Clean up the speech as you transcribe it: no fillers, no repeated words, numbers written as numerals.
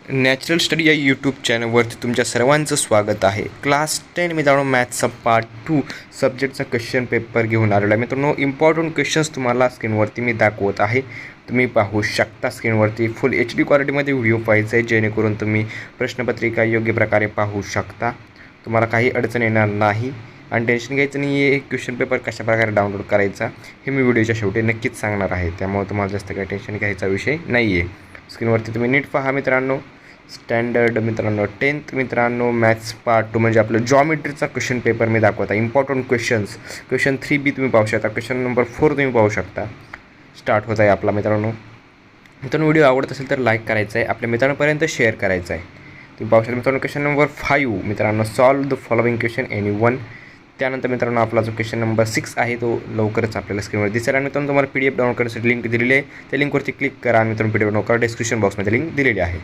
Natural study या YouTube चॅनलवरती तुमच्या सर्वांचं स्वागत आहे. क्लास 10 मित्रांनो मॅथ्सचा पार्ट 2 सब्जेक्टचा क्वेश्चन पेपर घेऊन आलेला आहे. मित्रांनो इम्पॉर्टंट क्वेश्चन्स तुम्हाला स्क्रीनवरती मी दाखवत आहे. तुम्ही पाहू शकता स्क्रीनवरती फुल HD क्वालिटीमध्ये व्हिडिओ पाहायचा आहे, जेणेकरून तुम्ही प्रश्नपत्रिका योग्य प्रकारे पाहू शकता. तुम्हाला काही अडचण येणार नाही आणि टेन्शन घ्यायचं नाही आहे. क्वेश्चन पेपर कशाप्रकारे डाउनलोड करायचा हे मी व्हिडिओच्या शेवटी नक्कीच सांगणार आहे, त्यामुळे तुम्हाला जास्त काही टेन्शन घ्यायचा विषय नाही आहे. स्क्रीनवरती तुम्ही नीट पहा मित्रांनो. स्टँडर्ड मित्रांनो 10th मित्रांनो मॅथ्स पार्ट 2 म्हणजे आपलं जॉमेट्रीचा क्वेश्चन पेपर मी दाखवत आहे. इम्पॉर्टंट क्वेश्चन्स क्वेश्चन 3B तुम्ही पाहू शकता, क्वेश्चन नंबर 4 तुम्ही पाहू शकता. स्टार्ट होत आहे आपला मित्रांनो. व्हिडिओ आवडत असेल तर लाईक करायचं आहे, आपल्या मित्रांपर्यंत शेअर करायचं आहे. तुम्ही पाहू शकता मित्रांनो क्वेश्चन नंबर 5 मित्रांनो सॉल्व द फॉलोइंग क्वेश्चन एनी1. त्यानंतर मित्रांनो आपला जो क्वेश्चन नंबर 6 आहे तो लवकरच आपल्याला स्क्रीनवर दिसेल. आणि मित्रांनो तुम्हाला PDF डाउनलोड करण्यासाठी लिंक दिलेली आहे, त्या लिंकवरती क्लिक करा आणि मित्रांनो PDF डाउनलोड करा. डिस्क्रिप्शन बॉक्समध्ये लिंक दिलेली आहे.